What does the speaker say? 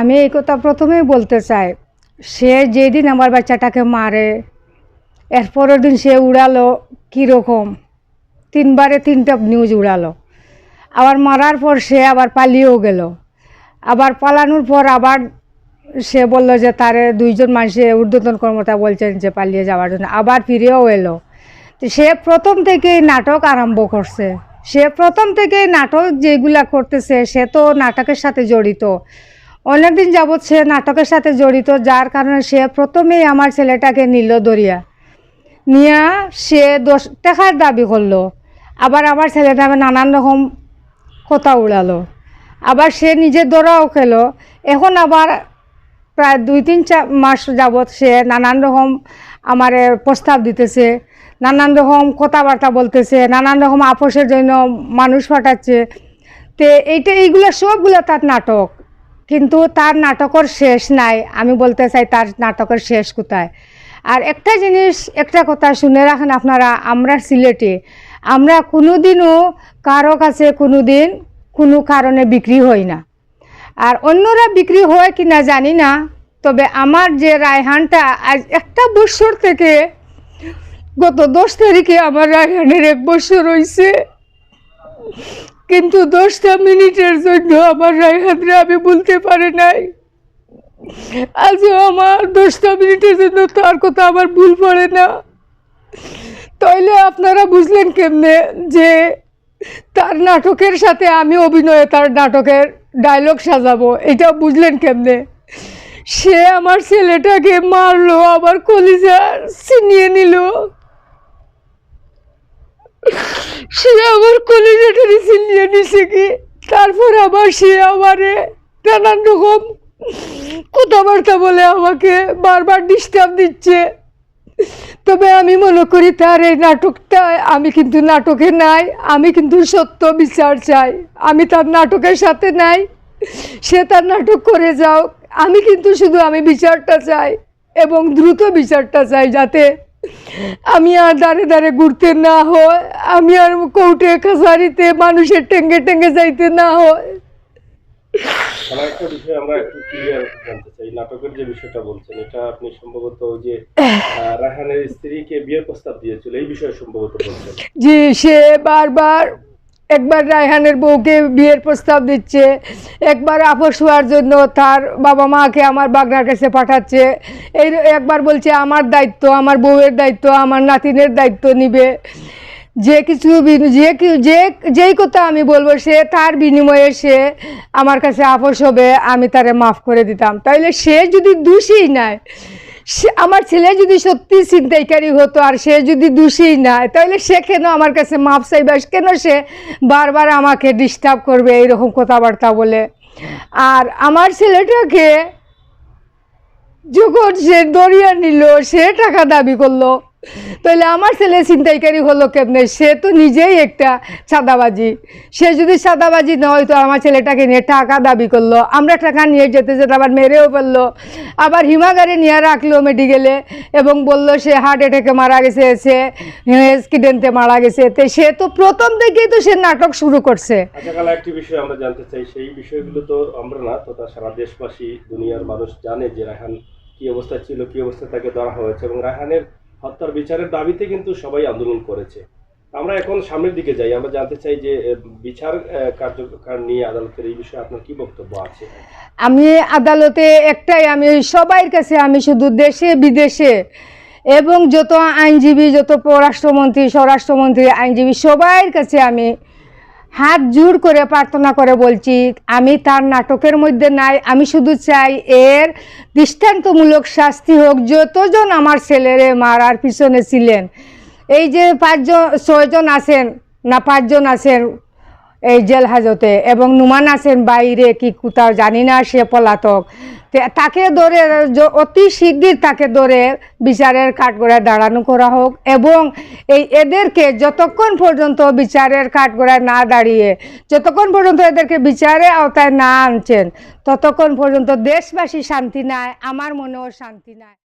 আমি এই কথা প্রথমেই বলতে চাই, সে যেদিন আমার বাচ্চাটাকে মারে এর পরের দিন সে উড়ালো কীরকম, তিনবারে তিনটা নিউজ উড়ালো। আবার মারার পর সে আবার পালিয়েও গেল। আবার পালানোর পর আবার সে বলল যে তারে দুইজন মানুষে ঊর্ধ্বতন কর্মকর্তা বলছেন যে পালিয়ে যাওয়ার জন্য, আবার ফিরেও এলো। তো সে প্রথম থেকেই নাটক আরম্ভ করছে। সে প্রথম থেকেই নাটক যেগুলা করতেছে, সে তো নাটকের সাথে জড়িত, অনেকদিন যাবৎ সে নাটকের সাথে জড়িত, যার কারণে সে প্রথমেই আমার ছেলেটাকে নিল দরিয়া নিয়ে সে 10 টাকার দাবি করলো। আবার আমার ছেলেটা নানান রকম কথা উড়ালো। আবার সে নিজে ধরাও খেলো। এখন আবার প্রায় 2-3 মাস যাবৎ সে নানান রকম আমার প্রস্তাব দিতেছে, নানান রকম কথাবার্তা বলতেছে, নানান রকম আপোষের জন্য মানুষ পাঠাচ্ছে। তো এইগুলো সবগুলো তার নাটক, কিন্তু তার নাটকের শেষ নাই। আমি বলতে চাই তার নাটকের শেষ কোথায়। আর একটা জিনিস, একটা কথা শুনে রাখেন আপনারা, আমরা সিলেটে আমরা কোনোদিনও কারো কাছে কোনোদিন কোনো কারণে বিক্রি হই না। আর অন্যরা বিক্রি হয় কি না জানি না, তবে আমার যে রায়হানটা আজ 1 বছর থেকে, গত 10 তারিখে আমার রায়হানের 1 বছর হয়েছে, কিন্তু 10টা মিনিটের জন্য আমার রায়হানরে আমি বলতে পারি নাই। আজও আমার 10টা মিনিটের জন্য তার কথা আমার ভুল পড়ে না। তাইলে আপনারা বুঝলেন কেমনে যে তার নাটকের সাথে আমি অভিনয়ে তার নাটকের ডায়লগ সাজাবো, এটা বুঝলেন কেমনে? সে আমার ছেলেটাকে মারলো, আবার কলিজা ছিনিয়ে নিল। সে আমার কলিজাটাকে ছিনিয়ে নিছে কি, তারপর আবার সে আমারে নানান রকম কথাবার্তা বলে আমাকে বারবার ডিস্টার্ব দিচ্ছে। তবে আমি মনে করি তার এই নাটকটা, আমি কিন্তু নাটকে নাই, আমি কিন্তু সত্য বিচার চাই। আমি তার নাটকের সাথে নাই, সে তার নাটক করে যাও। আমি কিন্তু শুধু আমি বিচারটা চাই, এবং দ্রুত বিচারটা চাই, যাতে আমি আর দাঁড়ে দাঁড়ে ঘুরতে না হয়, আমি আর কোর্টে কাছারিতে মানুষের টেঙ্গে টেঙ্গে যাইতে না হয়। একটা বিষয় আমরা একটু ক্লিয়ার জানতে চাই, নাটকের যে বিষয়টা বলছেন, এটা আপনি সম্ভবত যে রায়হানের স্ত্রীকে বিয়ের প্রস্তাব দিয়েছিল, এই বিষয়ে সম্ভবত বলছেন। জি, সে বারবার একবার রায়হানের বউকে বিয়ের প্রস্তাব দিচ্ছে, একবার আপোষ হওয়ার জন্য তার বাবা মাকে আমার বাগনার কাছে পাঠাচ্ছে, এই একবার বলছে আমার দায়িত্ব, আমার বউয়ের দায়িত্ব, আমার নাতিনের দায়িত্ব নিবে, যে কিছু যেই কথা আমি বলবো সে তার বিনিময়ে সে আমার কাছে আপোষ হবে, আমি তারে মাফ করে দিতাম। তাইলে সে যদি দোষী নয়, আমার ছেলে যদি সত্যি ছিনতাইকারী হতো আর সে যদি দোষী নয়, তাহলে সে কেন আমার কাছে মাপ চাইবে, কেন সে বারবার আমাকে ডিস্টার্ব করবে এইরকম কথাবার্তা বলে? আর আমার ছেলেটাকে যখন সে দরিয়া নিল, সে টাকা দাবি করলো, তাহলে আমার ছেলে ছিনতাইকারী হলো কেমনে? সে তো নিজেই একটা চাঁদাবাজি। সে যদি চাঁদাবাজি না হয়তো আমার ছেলেটাকে নিয়ে টাকা দাবি করলো, আমরা টাকা নিয়ে যেতে যেতে আবার মেরেও ফেললো, আবার হিমাগারে নিয়ে রাখলো মেডিকেলে, এবং বললো সে হার্ট অ্যাটাকে মারা গেছে, সে অ্যাক্সিডেন্টে মারা গেছে। তো সে তো প্রথম থেকেই তো সে নাটক শুরু করছে। আচ্ছা কালা, একটি বিষয় আমরা জানতে চাই, সেই বিষয়গুলো তো আমরা না, তো সারা দেশবাসী দুনিয়ার মানুষ জানে যে রায়হান কি অবস্থায় ছিল, কি অবস্থায় তাকে ধরা হয়েছে, এবং রায়হানের হত্যার বিচারের দাবিতে কিন্তু সবাই আন্দোলন করেছে। আমরা এখন সামনের দিকে যাই, আমরা জানতে চাই যে বিচার কার্যকর নিয়ে আদালতের এই বিষয়ে আপনার কি বক্তব্য আছে? আমি আদালতে একটাই, আমি সবার কাছে, আমি শুধু দেশে বিদেশে এবং যত আইনজীবী, যত পররাষ্ট্রমন্ত্রী, স্বরাষ্ট্রমন্ত্রী, আইনজীবী, সবার কাছে আমি হাত জোর করে প্রার্থনা করে বলছি, আমি তার নাটকের মধ্যে নাই। আমি শুধু চাই এর দৃষ্টান্তমূলক শাস্তি হোক। যতজন আমার ছেলেরে মারার পিছনে ছিলেন, এই যে 6 জন আছেন না 5 জন আছেন এই জেল হাজতে, এবং নুমান আছেন বাইরে কি কোথাও জানি না, সে পলাতক, তাকে ধরে অতি শীঘ্রই তাকে ধরে বিচারের কাঠগড়ায় দাঁড়ানো করা হোক, এবং এদেরকে যতক্ষণ পর্যন্ত বিচারের কাঠগড়ায় না দাঁড়িয়ে, যতক্ষণ পর্যন্ত এদেরকে বিচারের আওতায় না আনছেন, ততক্ষণ পর্যন্ত দেশবাসী শান্তি নাই, আমার মনেও শান্তি নাই।